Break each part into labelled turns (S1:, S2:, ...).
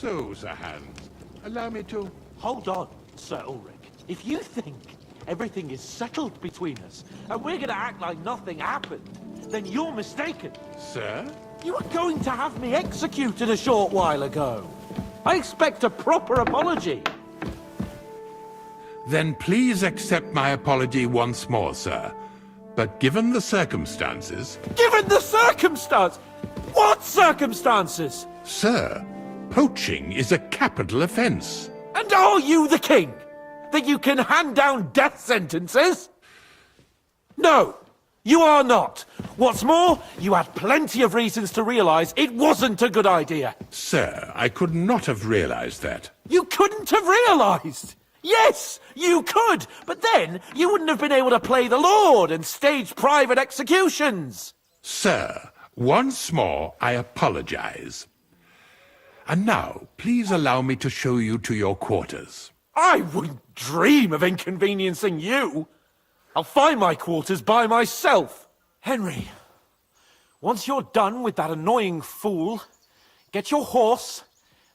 S1: So, Sir Hans, allow me to...
S2: Hold on, Sir Ulrich. If you think everything is settled between us, and we're gonna act like nothing happened, then you're mistaken.
S1: Sir?
S2: You were going to have me executed a short while ago. I expect a proper apology.
S1: Then please accept my apology once more, sir. But given the circumstances...
S2: Given the circumstance? What circumstances?
S1: Sir, poaching is a capital offense.
S2: And are you the king? That you can hand down death sentences? No, you are not. What's more, you had plenty of reasons to realize it wasn't a good idea.
S1: Sir, I could not have realized that.
S2: You couldn't have realized? Yes, you could, but then you wouldn't have been able to play the Lord and stage private executions.
S1: Sir, once more I apologize. And now, please allow me to show you to your quarters.
S2: I wouldn't dream of inconveniencing you. I'll find my quarters by myself. Henry, once you're done with that annoying fool, get your horse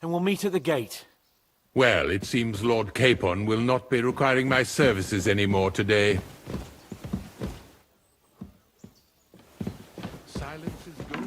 S2: and we'll meet at the gate.
S1: Well, it seems Lord Capon will not be requiring my services anymore today. Silence is good.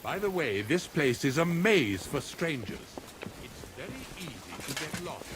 S1: By the way, this place is a maze for strangers. It's very easy to get lost.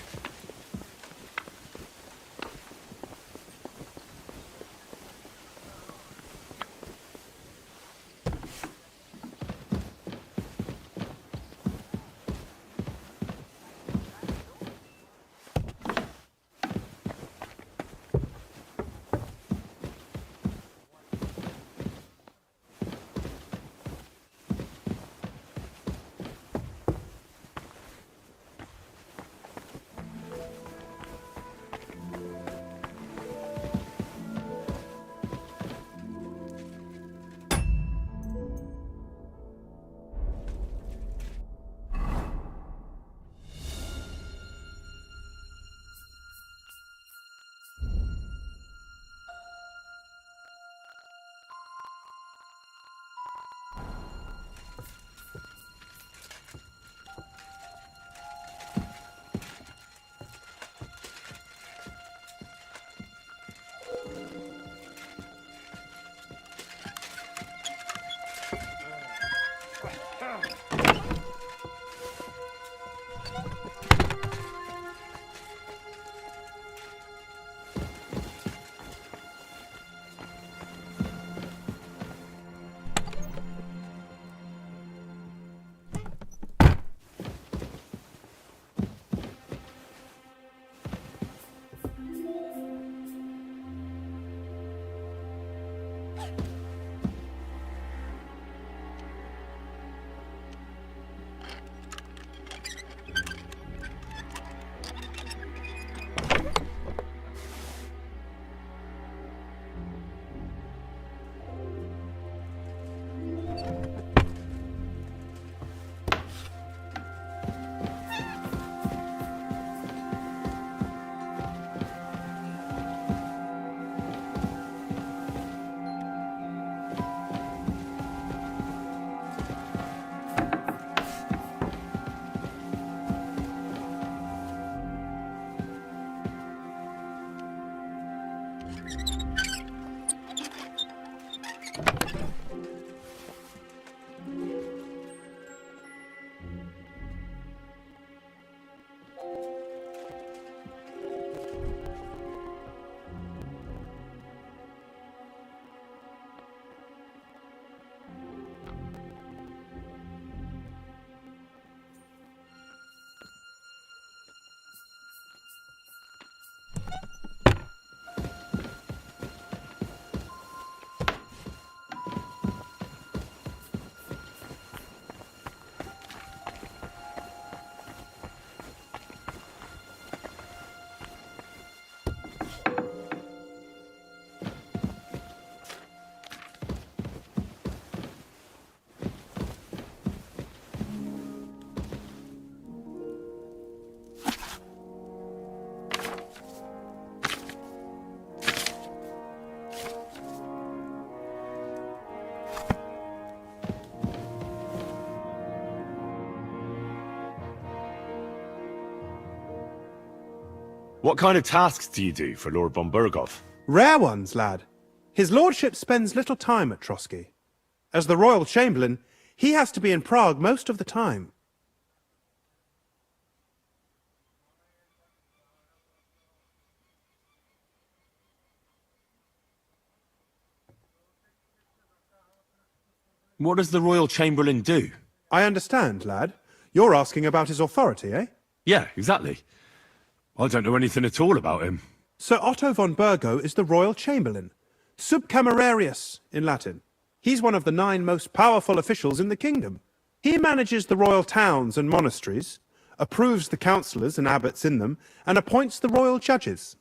S3: What kind of tasks do you do for Lord von Burgov?
S4: Rare ones, lad. His lordship spends little time at Trotsky. As the royal chamberlain, he has to be in Prague most of the time.
S3: What does the Royal Chamberlain do?
S4: I understand, lad. You're asking about his authority, eh?
S3: Yeah, exactly. I don't know anything at all about him.
S4: Sir Otto von Burgo is the royal chamberlain, subcamerarius in Latin. He's one of the 9 most powerful officials in the kingdom. He manages the royal towns and monasteries, approves the councillors and abbots in them, and appoints the royal judges.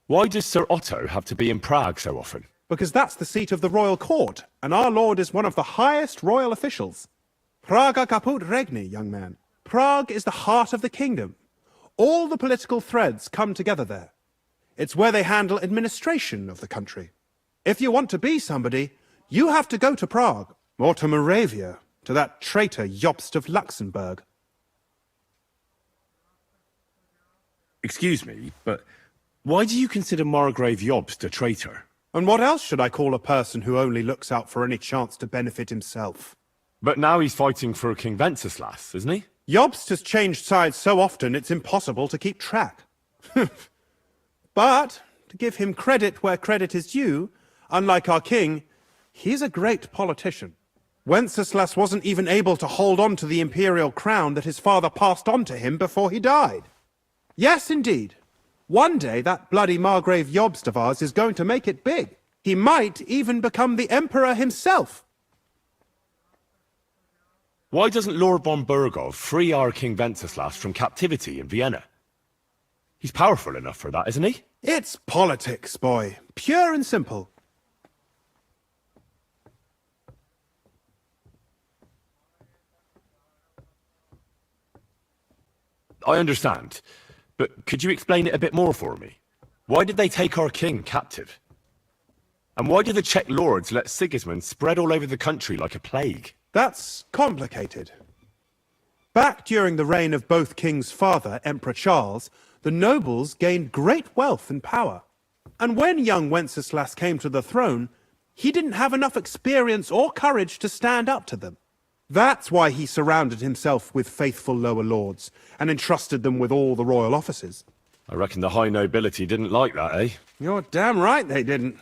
S3: Why does Sir Otto have to be in Prague so often?
S4: Because that's the seat of the royal court, and our lord is one of the highest royal officials. Praga caput regni, young man. Prague is the heart of the kingdom. All the political threads come together there. It's where they handle administration of the country. If you want to be somebody, you have to go to Prague, or to Moravia, to that traitor Jobst of Luxembourg.
S3: Excuse me, but why do you consider Margrave Jobst a traitor?
S4: And what else should I call a person who only looks out for any chance to benefit himself?
S3: But now he's fighting for King Wenceslas, isn't he?
S4: Jobst has changed sides so often it's impossible to keep track. But, to give him credit where credit is due, unlike our king, he's a great politician. Wenceslas wasn't even able to hold on to the imperial crown that his father passed on to him before he died. Yes, indeed. One day that bloody Margrave Jobst of ours is going to make it big. He might even become the emperor himself.
S3: Why doesn't Lord von Burgov free our King Wenceslas from captivity in Vienna? He's powerful enough for that, isn't he?
S4: It's politics, boy. Pure and simple.
S3: I understand, but could you explain it a bit more for me? Why did they take our king captive? And why did the Czech lords let Sigismund spread all over the country like a plague?
S4: That's complicated. Back during the reign of both King's father, Emperor Charles, the nobles gained great wealth and power. And when young Wenceslas came to the throne, he didn't have enough experience or courage to stand up to them. That's why he surrounded himself with faithful lower lords and entrusted them with all the royal offices.
S3: I reckon the high nobility didn't like that, eh?
S4: You're damn right they didn't.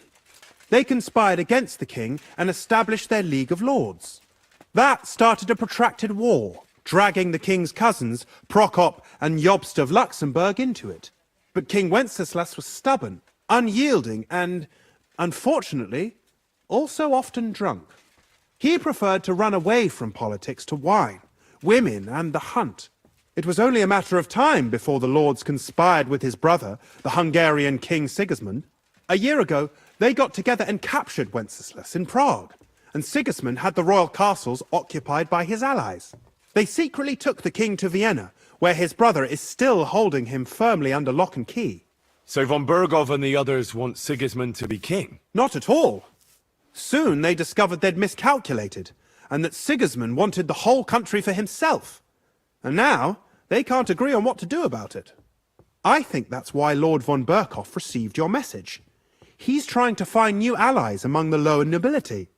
S4: They conspired against the king and established their League of Lords. That started a protracted war, dragging the king's cousins, Prokop and Jobst of Luxembourg, into it. But King Wenceslas was stubborn, unyielding, and, unfortunately, also often drunk. He preferred to run away from politics to wine, women, and the hunt. It was only a matter of time before the lords conspired with his brother, the Hungarian King Sigismund. A year ago, they got together and captured Wenceslas in Prague, and Sigismund had the royal castles occupied by his allies. They secretly took the king to Vienna, where his brother is still holding him firmly under lock and key.
S3: So von Burgov and the others want Sigismund to be king?
S4: Not at all. Soon they discovered they'd miscalculated, and that Sigismund wanted the whole country for himself. And now, they can't agree on what to do about it. I think that's why Lord von Burkhoff received your message. He's trying to find new allies among the lower nobility.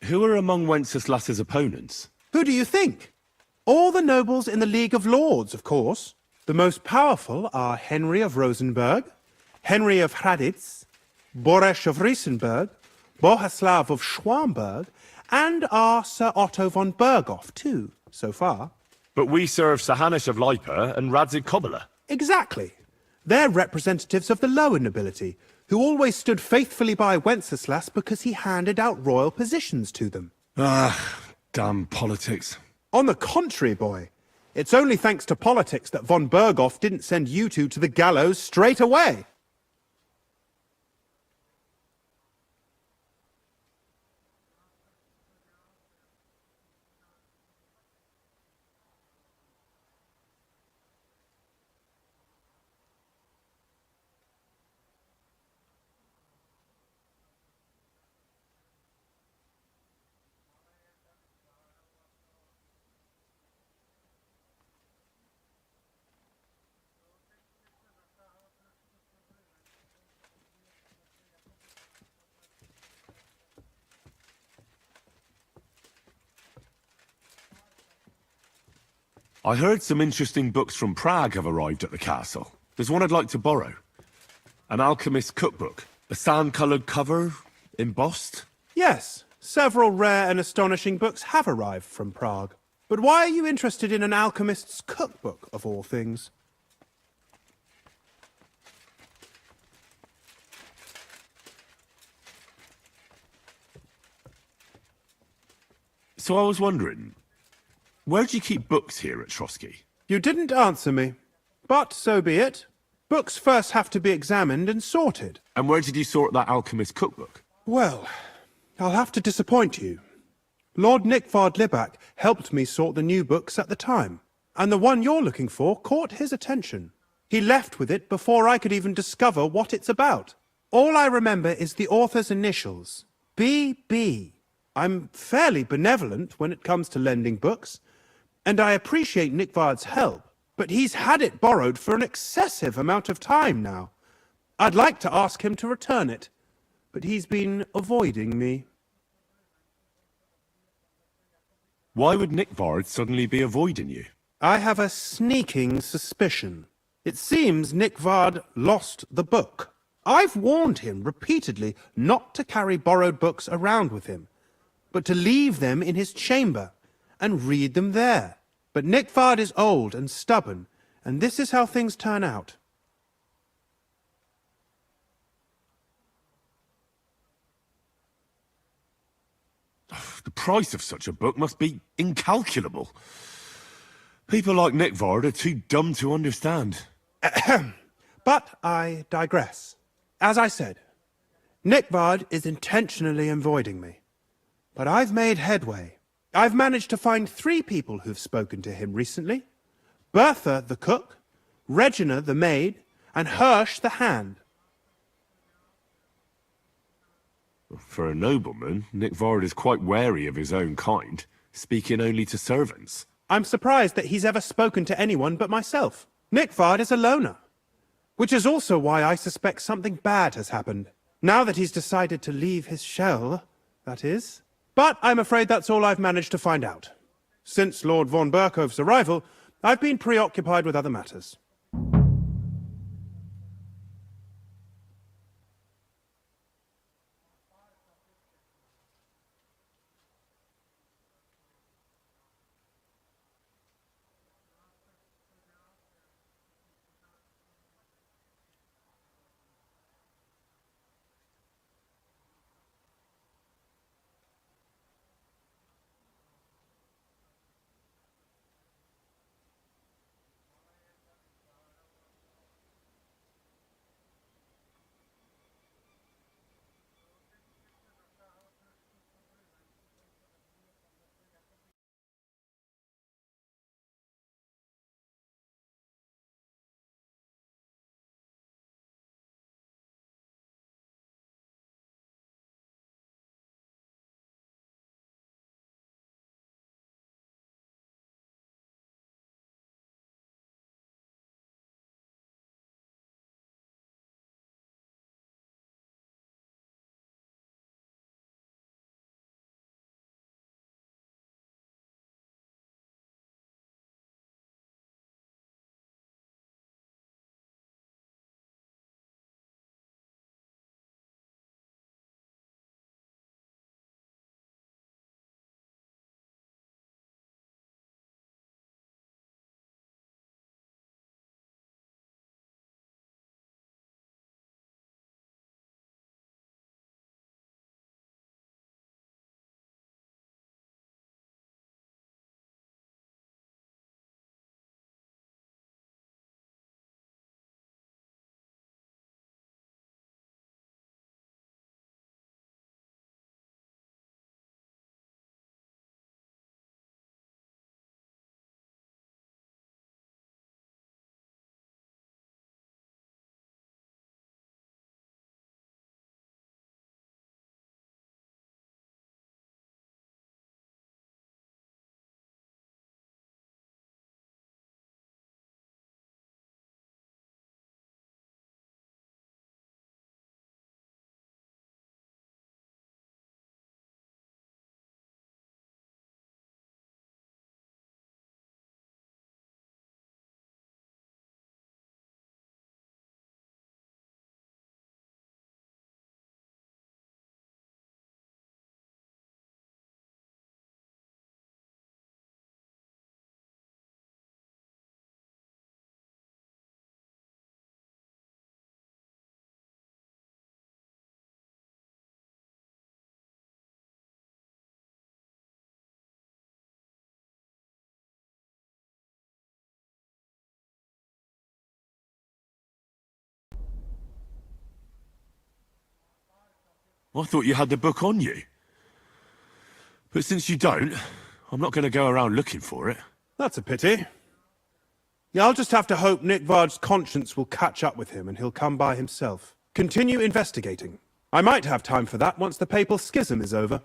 S3: who are among Wenceslas's opponents?
S4: Who do you think? All the nobles in the League of Lords, of course. The most powerful are Henry of Rosenberg, Henry of Hraditz, Boresh of Riesenberg, Bohuslav of Schwamberg, and our Sir Otto von Berghoff, too, so far.
S3: But we serve Sahanish of Lipa and Radzig Kobyla.
S4: Exactly. They're representatives of the lower nobility, who always stood faithfully by Wenceslas because he handed out royal positions to them.
S3: Ah, damn politics.
S4: On the contrary, boy. It's only thanks to politics that von Berghoff didn't send you two to the gallows straight away.
S3: I heard some interesting books from Prague have arrived at the castle. There's one I'd like to borrow. An alchemist's cookbook. A sand-coloured cover, embossed.
S4: Yes, several rare and astonishing books have arrived from Prague. But why are you interested in an alchemist's cookbook, of all things?
S3: So I was wondering, where do you keep books here at Trotsky?
S4: You didn't answer me. But so be it. Books first have to be examined and sorted.
S3: And where did you sort that alchemist's cookbook?
S4: Well, I'll have to disappoint you. Lord Nickvard Libak helped me sort the new books at the time, and the one you're looking for caught his attention. He left with it before I could even discover what it's about. All I remember is the author's initials, B.B. I'm fairly benevolent when it comes to lending books, and I appreciate Nickvard's help, but he's had it borrowed for an excessive amount of time now. I'd like to ask him to return it, but he's been avoiding me.
S3: Why would Nickvard suddenly be avoiding you?
S4: I have a sneaking suspicion. It seems Nickvard lost the book. I've warned him repeatedly not to carry borrowed books around with him, but to leave them in his chamber and read them there. But Nickvard is old and stubborn, and this is how things turn out.
S3: The price of such a book must be incalculable. People like Nickvard are too dumb to understand.
S4: But I digress. As I said, Nickvard is intentionally avoiding me. But I've made headway. I've managed to find 3 people who've spoken to him recently. Bertha, the cook, Regina, the maid, and Hirsch, the hand.
S3: For a nobleman, Nickvard is quite wary of his own kind, speaking only to servants.
S4: I'm surprised that he's ever spoken to anyone but myself. Nickvard is a loner. Which is also why I suspect something bad has happened. Now that he's decided to leave his shell, that is. But I'm afraid that's all I've managed to find out. Since Lord von Berkhove's arrival, I've been preoccupied with other matters.
S3: I thought you had the book on you. But since you don't, I'm not going to go around looking for it.
S4: That's a pity. Yeah, I'll just have to hope Nick Vard's conscience will catch up with him and he'll come by himself. Continue investigating. I might have time for that once the papal schism is over.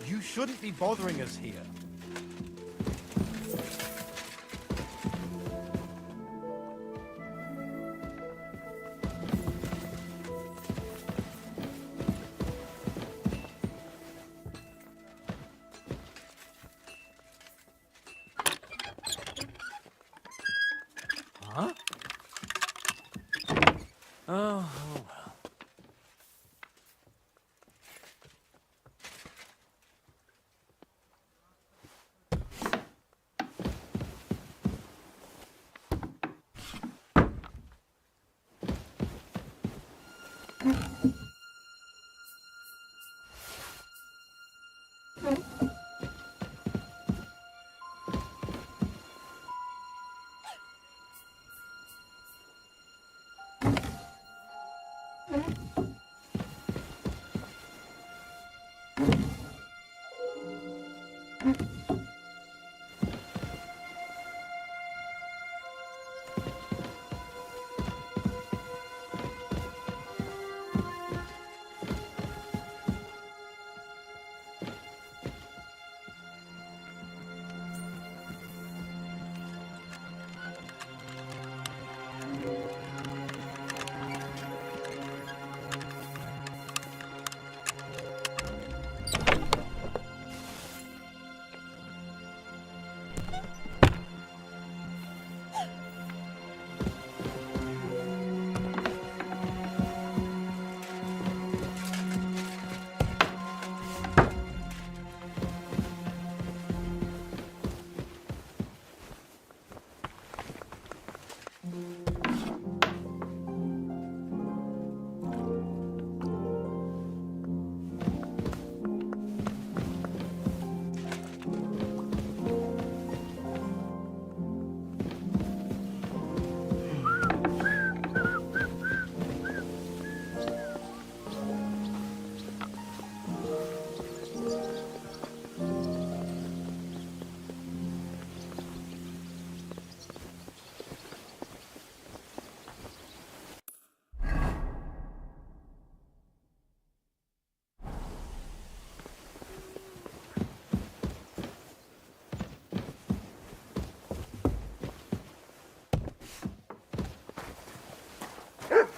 S5: You shouldn't be bothering us here. Huh? Oh, well.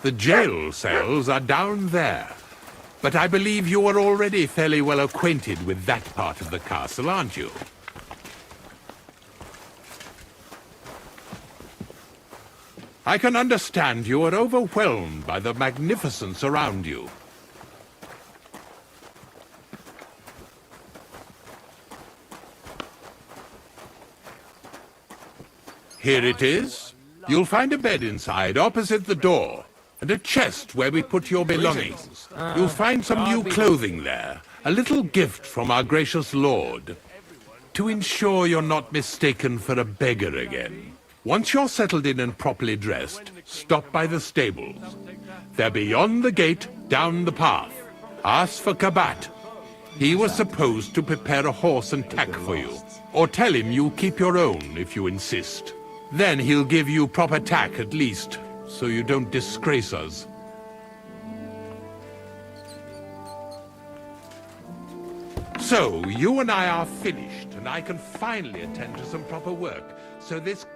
S1: The jail cells are down there. But I believe you are already fairly well acquainted with that part of the castle, aren't you? I can understand you are overwhelmed by the magnificence around you. Here it is. You'll find a bed inside, opposite the door, and a chest where we put your belongings. You'll find some new clothing there, a little gift from our gracious lord, to ensure you're not mistaken for a beggar again. Once you're settled in and properly dressed, stop by the stables. They're beyond the gate, down the path. Ask for Kabat. He was supposed to prepare a horse and tack for you, or tell him you'll keep your own if you insist. Then he'll give you proper tack at least, so you don't disgrace us. So, you and I are finished, and I can finally attend to some proper work. So this